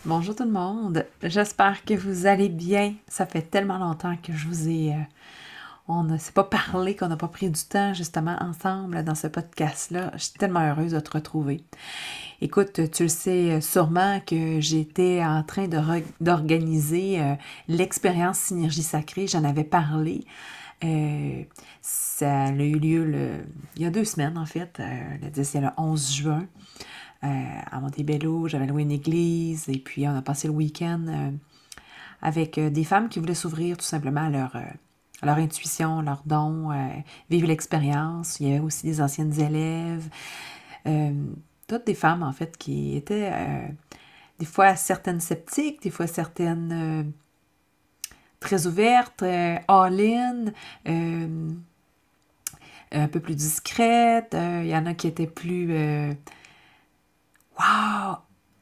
Bonjour tout le monde, j'espère que vous allez bien. Ça fait tellement longtemps que je vous ai... on ne s'est pas parlé, qu'on n'a pas pris du temps justement ensemble dans ce podcast-là. Je suis tellement heureuse de te retrouver. Écoute, tu le sais sûrement que j'étais en train d'organiser l'expérience Synergie Sacrée. J'en avais parlé. Ça a eu lieu il y a 2 semaines en fait, c'est le 11 juin. À Montebello, j'avais loué une église et puis on a passé le week-end avec des femmes qui voulaient s'ouvrir tout simplement à leur intuition, leurs dons, vivre l'expérience. Il y avait aussi des anciennes élèves, toutes des femmes en fait qui étaient des fois certaines sceptiques, des fois certaines très ouvertes, all-in, un peu plus discrètes. Il y en a qui étaient plus... wow!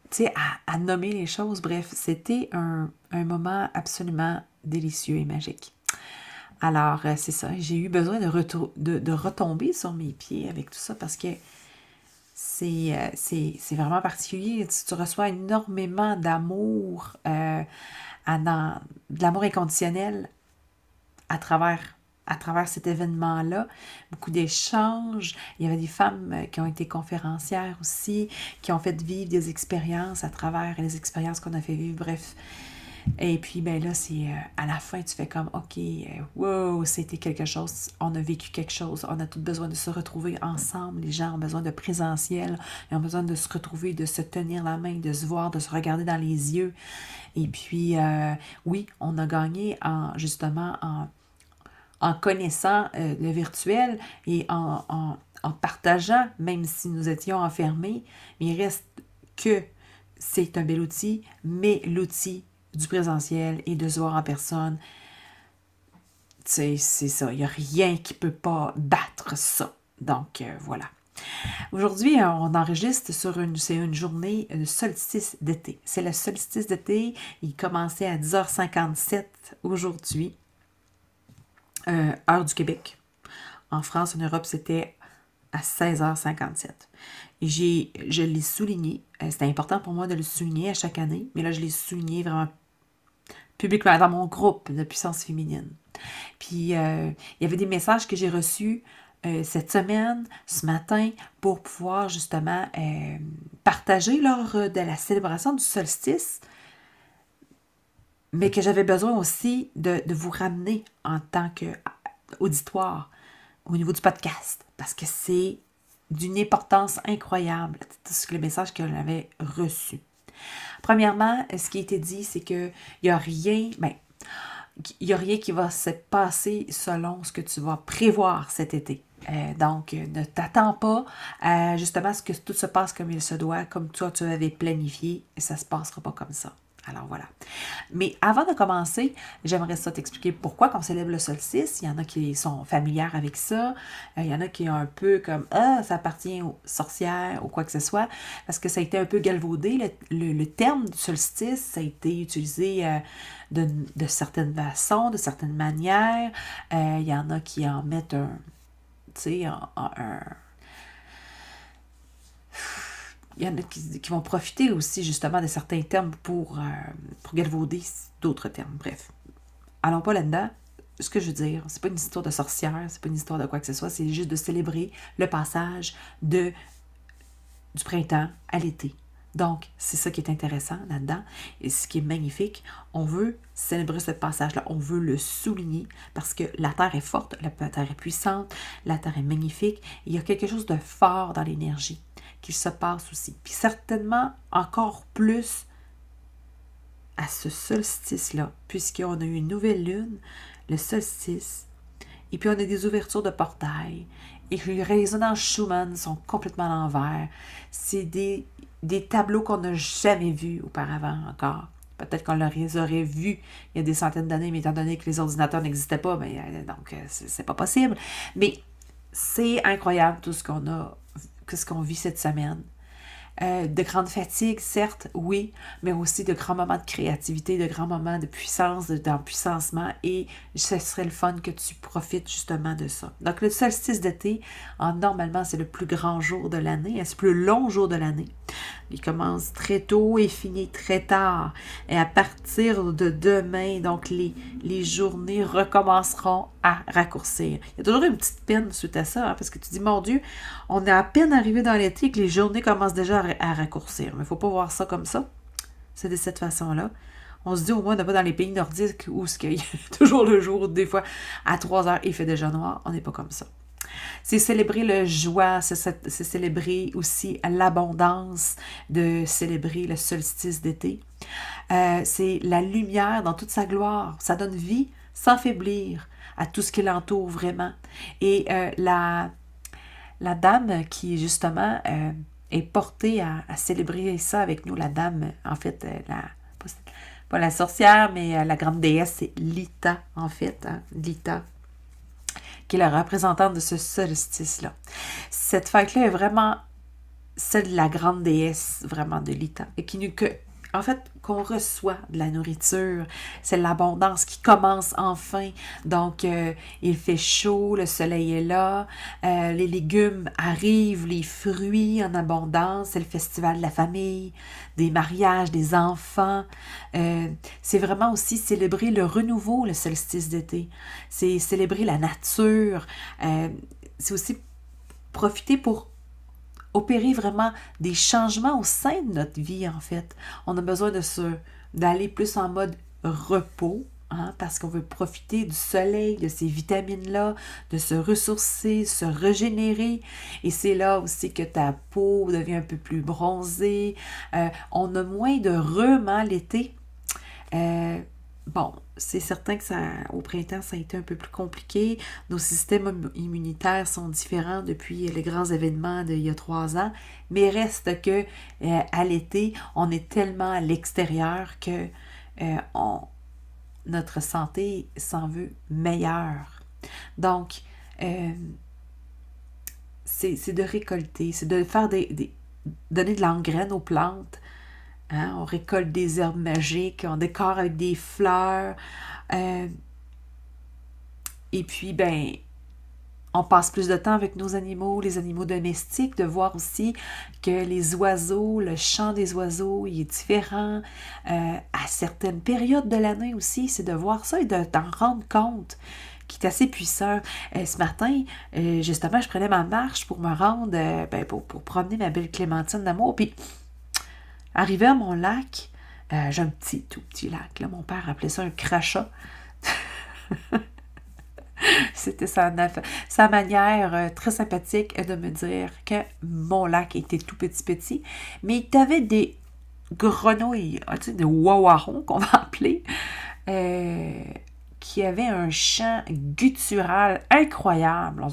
Tu sais, à nommer les choses. Bref, c'était un moment absolument délicieux et magique. Alors, c'est ça. J'ai eu besoin de retomber sur mes pieds avec tout ça parce que c'est vraiment particulier. Tu reçois énormément d'amour, de l'amour inconditionnel à travers cet événement-là, beaucoup d'échanges. Il y avait des femmes qui ont été conférencières aussi, qui ont fait vivre des expériences à travers les expériences qu'on a fait vivre, bref. Et puis, ben là, c'est à la fin, tu fais comme, OK, wow, c'était quelque chose, on a vécu quelque chose, on a tout besoin de se retrouver ensemble, les gens ont besoin de présentiel, ils ont besoin de se retrouver, de se tenir la main, de se voir, de se regarder dans les yeux. Et puis, oui, on a gagné justement en connaissant le virtuel et en partageant, même si nous étions enfermés, mais il reste que c'est un bel outil, mais l'outil du présentiel et de se voir en personne, c'est ça, il n'y a rien qui ne peut pas battre ça. Donc, voilà. Aujourd'hui, on enregistre c'est une journée de solstice d'été. C'est le solstice d'été, il commençait à 10h57 aujourd'hui. Heure du Québec. En France, en Europe, c'était à 16h57. Et je l'ai souligné. C'était important pour moi de le souligner à chaque année, mais là, je l'ai souligné vraiment publiquement dans mon groupe de puissance féminine. Puis, il y avait des messages que j'ai reçus cette semaine, ce matin, pour pouvoir justement partager lors de la célébration du solstice, mais que j'avais besoin aussi de vous ramener en tant qu'auditoire au niveau du podcast, parce que c'est d'une importance incroyable, le message que j'avais reçu. Premièrement, ce qui a été dit, c'est qu'il n'y a rien, il n'y a rien qui va se passer selon ce que tu vas prévoir cet été. Donc, ne t'attends pas à justement ce que tout se passe comme il se doit, comme toi tu avais planifié, et ça ne se passera pas comme ça. Alors voilà. Mais avant de commencer, j'aimerais ça t'expliquer pourquoi on célèbre le solstice. Il y en a qui sont familières avec ça. Il y en a qui ont un peu comme « Ah, ça appartient aux sorcières » ou quoi que ce soit. Parce que ça a été un peu galvaudé. Le terme du solstice, ça a été utilisé de certaines façons, de certaines manières. Il y en a qui en mettent un... Tu sais, il y en a qui vont profiter aussi justement de certains termes pour galvauder d'autres termes. Bref, allons pas là-dedans. Ce que je veux dire, c'est pas une histoire de sorcière, c'est pas une histoire de quoi que ce soit, c'est juste de célébrer le passage du printemps à l'été. Donc, c'est ça qui est intéressant là-dedans et ce qui est magnifique. On veut célébrer ce passage-là, on veut le souligner parce que la Terre est forte, la Terre est puissante, la Terre est magnifique. Il y a quelque chose de fort dans l'énergie qui se passe aussi. Puis certainement encore plus à ce solstice-là, puisqu'on a eu une nouvelle lune, le solstice, et puis on a des ouvertures de portails, et les résonances Schumann sont complètement à l'envers. C'est des tableaux qu'on n'a jamais vus auparavant encore. Peut-être qu'on les aurait vus il y a des centaines d'années, mais étant donné que les ordinateurs n'existaient pas, donc c'est pas possible. Mais c'est incroyable tout ce qu'on vit cette semaine. de grande fatigue, certes, oui, mais aussi de grands moments de créativité, de grands moments de puissance, d'empuissancement, et ce serait le fun que tu profites justement de ça. Donc, le solstice d'été, normalement, c'est le plus grand jour de l'année, c'est le plus long jour de l'année. Il commence très tôt et finit très tard. Et à partir de demain, donc les journées recommenceront à raccourcir. Il y a toujours une petite peine suite à ça, hein, parce que tu dis, mon Dieu, on est à peine arrivé dans l'été que les journées commencent déjà à raccourcir. Mais il ne faut pas voir ça comme ça. C'est de cette façon-là. On se dit, au moins, on n'est pas dans les pays nordiques où il y a toujours le jour, des fois, à 3 heures, il fait déjà noir. On n'est pas comme ça. C'est célébrer le joie, c'est célébrer aussi l'abondance, de célébrer le solstice d'été. C'est la lumière dans toute sa gloire. Ça donne vie sans faiblir à tout ce qui l'entoure vraiment. Et la dame qui, justement, est portée à célébrer ça avec nous, la dame, en fait, pas la sorcière, mais la grande déesse, c'est Lita, en fait, hein, Lita, qui est la représentante de ce solstice-là. Cette fête-là est vraiment celle de la grande déesse, vraiment de Lita, et en fait, qu'on reçoit de la nourriture. C'est l'abondance qui commence enfin. Donc, il fait chaud, le soleil est là, les légumes arrivent, les fruits en abondance. C'est le festival de la famille, des mariages, des enfants. C'est vraiment aussi célébrer le renouveau, le solstice d'été. C'est célébrer la nature. C'est aussi profiter pour opérer vraiment des changements au sein de notre vie, en fait. On a besoin d'aller plus en mode repos, hein, parce qu'on veut profiter du soleil, de ces vitamines-là, de se ressourcer, se régénérer. Et c'est là aussi que ta peau devient un peu plus bronzée. On a moins de rhume, hein, l'été. Bon, c'est certain que au printemps, ça a été un peu plus compliqué. Nos systèmes immunitaires sont différents depuis les grands événements d'il y a 3 ans, mais reste que à l'été, on est tellement à l'extérieur que notre santé s'en veut meilleure. Donc, c'est de récolter, c'est de faire donner de l'engrais aux plantes. Hein, on récolte des herbes magiques, on décore avec des fleurs. Et puis, ben, on passe plus de temps avec nos animaux, les animaux domestiques, de voir aussi que les oiseaux, le chant des oiseaux, il est différent. À certaines périodes de l'année aussi, c'est de voir ça et de t'en rendre compte, qui est assez puissant. Ce matin, justement, je prenais ma marche pour me rendre, pour promener ma belle Clémentine d'amour, puis arrivé à mon lac, j'ai un tout petit lac, là, mon père appelait ça un crachat. C'était sa manière très sympathique de me dire que mon lac était tout petit, mais il y avait des grenouilles, tu sais, des wawarons qu'on va appeler, qui avaient un chant guttural incroyable.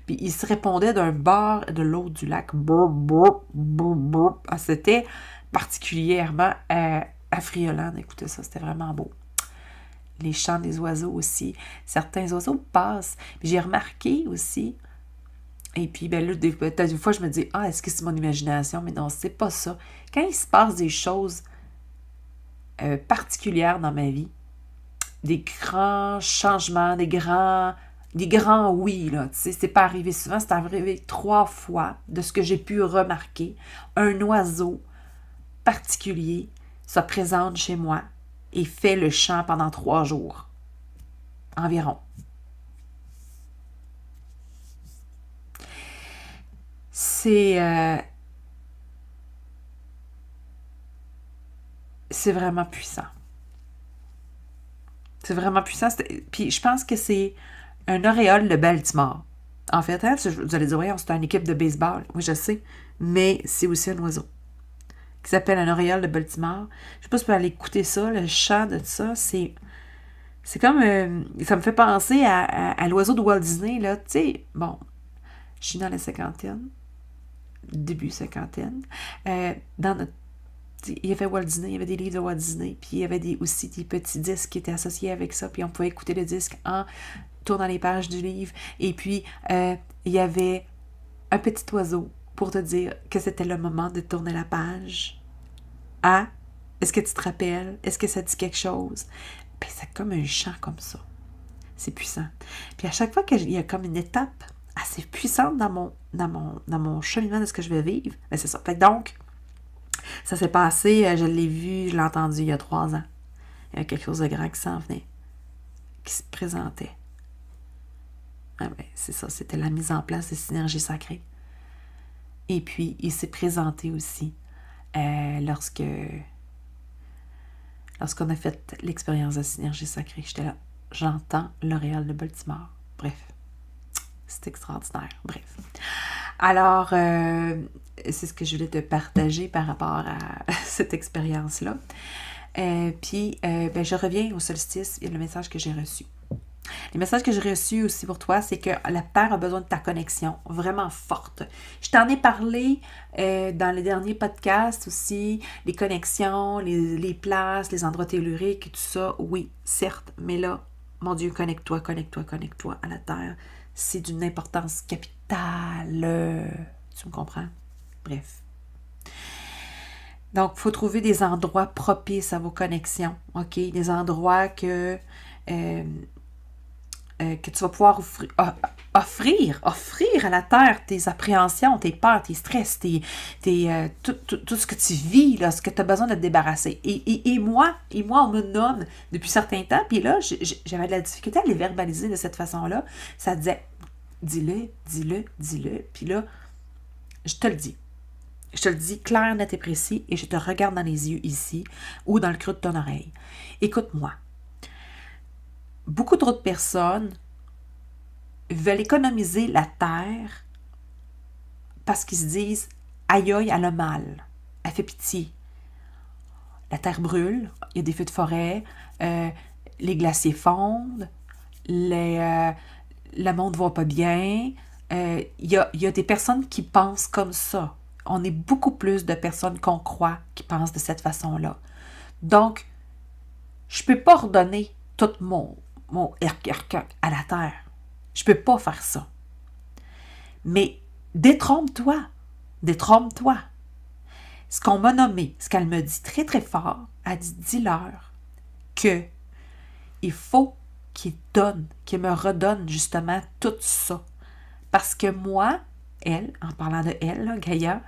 Puis ils se répondaient d'un bord et de l'autre du lac. C'était particulièrement affriolant d'écouter ça. C'était vraiment beau. Les chants des oiseaux aussi. Certains oiseaux passent. J'ai remarqué aussi, et puis ben là, des fois, je me dis, est-ce que c'est mon imagination? Mais non, c'est pas ça. Quand il se passe des choses particulières dans ma vie, des grands changements, des grands oui, là, tu sais, c'est pas arrivé souvent, c'est arrivé 3 fois de ce que j'ai pu remarquer. Un oiseau particulier se présente chez moi et fait le chant pendant 3 jours, environ. C'est vraiment puissant. C'est vraiment puissant. Puis je pense que c'est un auréole de Baltimore. En fait, hein, vous allez dire, oui, c'est une équipe de baseball. Oui, je sais. Mais c'est aussi un oiseau qui s'appelle un auréole de Baltimore. Je sais pas si vous pouvez aller écouter ça, le chant de ça. C'est comme... ça me fait penser à l'oiseau de Walt Disney, là. Tu sais, bon, je suis dans la cinquantaine, début cinquantaine. Il y avait Walt Disney, il y avait des livres de Walt Disney, puis il y avait aussi des petits disques qui étaient associés avec ça, puis on pouvait écouter le disque en tournant les pages du livre. Et puis, il y avait un petit oiseau pour te dire que c'était le moment de tourner la page. Ah, est-ce que tu te rappelles? Est-ce que ça dit quelque chose? Ben, c'est comme un chant comme ça. C'est puissant. Puis à chaque fois qu'il y a comme une étape assez puissante dans mon cheminement de ce que je vais vivre, ben c'est ça. Fait que donc, ça s'est passé, je l'ai vu, je l'ai entendu il y a 3 ans. Il y a quelque chose de grand qui s'en venait, qui se présentait. Ah ben, c'est ça, c'était la mise en place de synergie sacrée. Et puis, il s'est présenté aussi lorsqu'on a fait l'expérience de synergie sacrée. J'étais là, j'entends L'Oréal de Baltimore. Bref, c'est extraordinaire. Bref. Alors, c'est ce que je voulais te partager par rapport à cette expérience-là. Puis, je reviens au solstice et le message que j'ai reçu. Les messages que j'ai reçus aussi pour toi, c'est que la Terre a besoin de ta connexion vraiment forte. Je t'en ai parlé dans les derniers podcasts aussi, les connexions, les places, les endroits telluriques et tout ça. Oui, certes, mais là, mon Dieu, connecte-toi à la Terre. C'est d'une importance capitale. Tu me comprends? Bref. Donc, il faut trouver des endroits propices à vos connexions, OK? Des endroits que tu vas pouvoir offrir à la Terre tes appréhensions, tes peurs, tes stress, tout ce que tu vis, là, ce que tu as besoin de te débarrasser. Et moi, on me nomme depuis certains temps, puis là, j'avais de la difficulté à les verbaliser de cette façon-là. Ça disait, dis-le, puis là, je te le dis. Je te le dis clair, net et précis, et je te regarde dans les yeux ici, ou dans le creux de ton oreille. Écoute-moi. Beaucoup trop de personnes veulent économiser la terre parce qu'ils se disent « Aïe, aïe, elle a mal, elle fait pitié. » La terre brûle, il y a des feux de forêt, les glaciers fondent, le monde ne va pas bien. Il y a des personnes qui pensent comme ça. On est beaucoup plus de personnes qu'on croit qui pensent de cette façon-là. Donc, je ne peux pas redonner tout mon à la terre. Je ne peux pas faire ça. Mais détrompe-toi. Ce qu'on m'a nommé, ce qu'elle me dit très très fort, elle dit, dis-leur que il faut qu'ils me redonnent justement tout ça. Parce que moi, elle, en parlant de elle, là, Gaïa,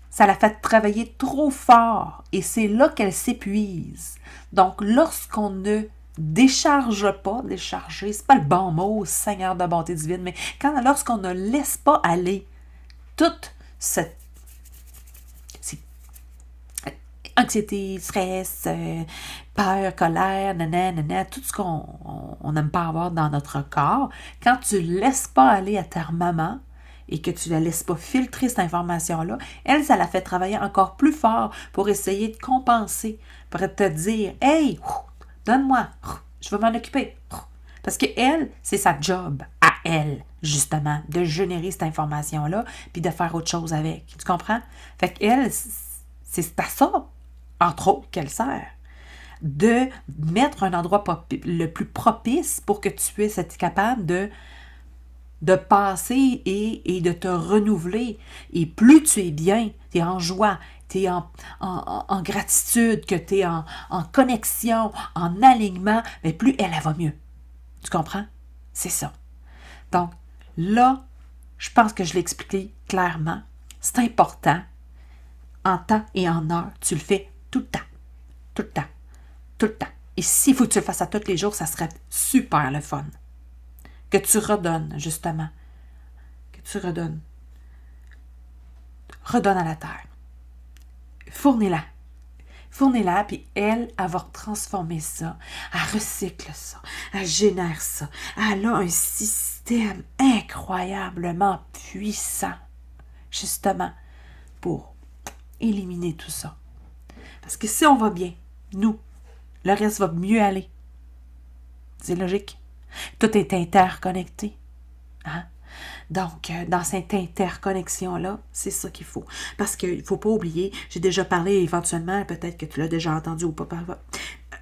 ça l'a fait travailler trop fort et c'est là qu'elle s'épuise. Donc, lorsqu'on ne décharge pas, décharger, c'est pas le bon mot, Seigneur de bonté divine, mais lorsqu'on ne laisse pas aller toute cette anxiété, stress, peur, colère, tout ce qu'on n'aime pas avoir dans notre corps, quand tu ne laisses pas aller à ta maman et que tu ne la laisses pas filtrer cette information-là, elle, ça la fait travailler encore plus fort pour essayer de compenser, pour te dire « Hey, donne-moi, je vais m'en occuper. » Parce que elle, c'est sa job à elle, justement, de générer cette information-là puis de faire autre chose avec. Tu comprends? Fait qu'elle, c'est à ça, entre autres, qu'elle sert. De mettre un endroit le plus propice pour que tu puisses être capable de passer et de te renouveler. Et plus tu es bien, tu es en joie, tu es en gratitude, que tu es en connexion, en alignement, mais plus elle va mieux. Tu comprends? C'est ça. Donc, là, je pense que je l'ai expliqué clairement. C'est important. En temps et en heure, tu le fais tout le temps. Tout le temps. Tout le temps. Et s'il faut que tu le fasses à tous les jours, ça serait super le fun. Que tu redonnes, justement. Que tu redonnes. Redonne à la terre. Fournis-la. Fournis-la, puis elle va transformer ça. Elle recycle ça. Elle génère ça. Elle a un système incroyablement puissant, justement, pour éliminer tout ça. Parce que si on va bien, nous, le reste va mieux aller. C'est logique. Tout est interconnecté. Hein? Donc, dans cette interconnexion-là, c'est ça qu'il faut. Parce qu'il ne faut pas oublier, j'ai déjà parlé éventuellement, peut-être que tu l'as déjà entendu ou pas,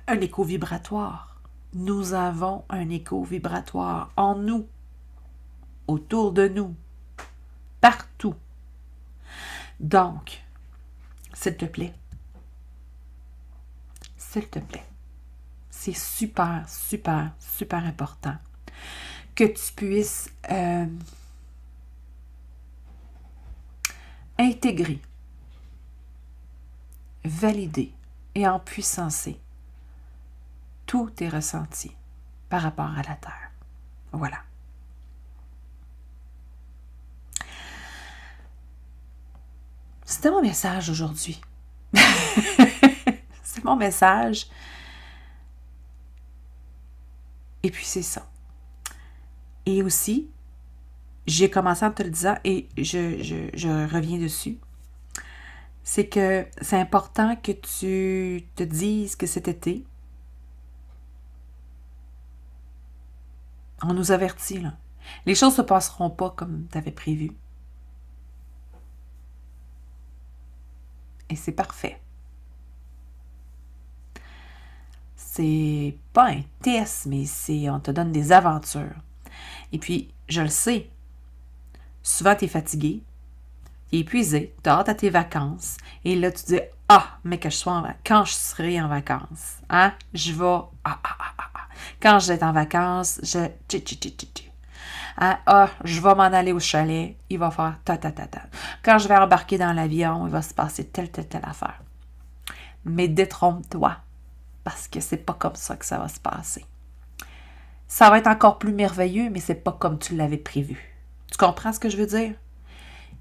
un écho vibratoire. Nous avons un écho vibratoire en nous, autour de nous. partout. Donc, s'il te plaît, c'est super, super, super important que tu puisses intégrer, valider et empuissancer tous tes ressentis par rapport à la Terre. Voilà. C'était mon message aujourd'hui. C'est mon message. Et puis c'est ça. Et aussi, j'ai commencé en te le disant et je reviens dessus. C'est que c'est important que tu te dises que cet été, on nous avertit, là. Les choses ne se passeront pas comme tu avais prévu. Et c'est parfait. C'est pas un test, mais on te donne des aventures. Et puis, je le sais, souvent tu es fatigué, tu es épuisé, tu as hâte à tes vacances, et là tu dis « Ah, mais que je sois quand je serai en vacances, hein, je vais... Quand je vais être en vacances, je... je vais m'en aller au chalet, il va faire ta. Quand je vais embarquer dans l'avion, il va se passer telle affaire. » Mais détrompe-toi, parce que c'est pas comme ça que ça va se passer. Ça va être encore plus merveilleux, mais c'est pas comme tu l'avais prévu. Tu comprends ce que je veux dire?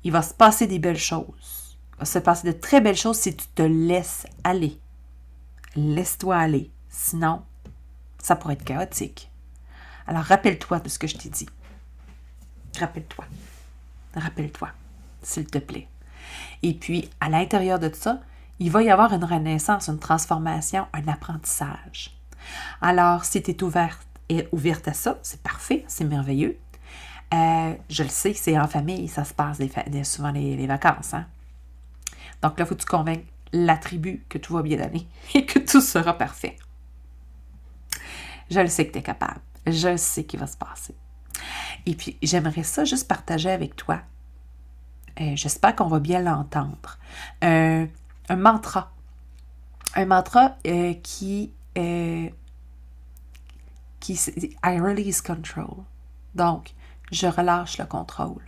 Il va se passer des belles choses. Il va se passer de très belles choses si tu te laisses aller. Laisse-toi aller. Sinon, ça pourrait être chaotique. Alors, rappelle-toi de ce que je t'ai dit. Rappelle-toi, s'il te plaît. Et puis, à l'intérieur de ça, il va y avoir une renaissance, une transformation, un apprentissage. Alors, si tu es ouverte à ça, c'est parfait, c'est merveilleux. Je le sais, c'est en famille, ça se passe souvent les vacances. Hein? Donc là, il faut que tu convainques la tribu que tout va bien aller et que tout sera parfait. Je le sais que tu es capable. Je le sais qu'il va se passer. Et puis, j'aimerais ça juste partager avec toi. J'espère qu'on va bien l'entendre. Un mantra. Un mantra qui I release control. Donc, je relâche le contrôle.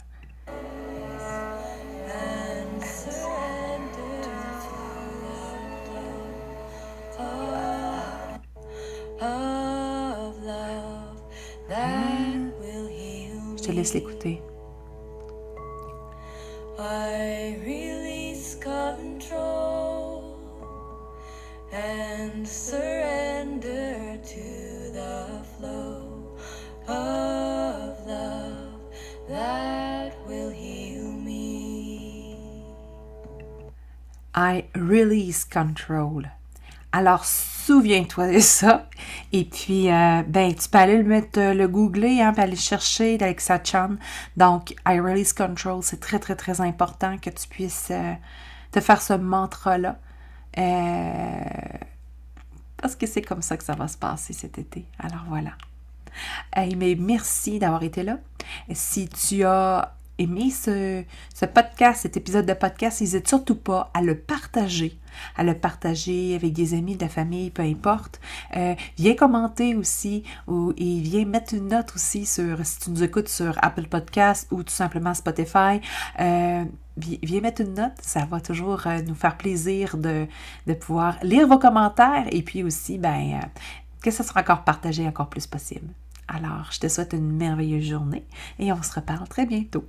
Je te laisse l'écouter. I release control and surrender to the flow of love that will heal me. I release control. Alors, souviens-toi de ça. Et puis, tu peux aller le googler, hein, puis aller chercher d'Alexa Chan. Donc, I release control, c'est très, très, très important que tu puisses te faire ce mantra-là. Parce que c'est comme ça que ça va se passer cet été. Alors, voilà. Mais merci d'avoir été là. Si tu as aimé ce podcast, cet épisode de podcast, n'hésite surtout pas à le partager avec des amis, de la famille, peu importe. Viens commenter aussi et viens mettre une note aussi si tu nous écoutes sur Apple Podcast ou tout simplement Spotify. Viens mettre une note, ça va toujours nous faire plaisir de pouvoir lire vos commentaires et puis aussi que ça sera encore partagé encore plus possible. Alors, je te souhaite une merveilleuse journée et on se reparle très bientôt.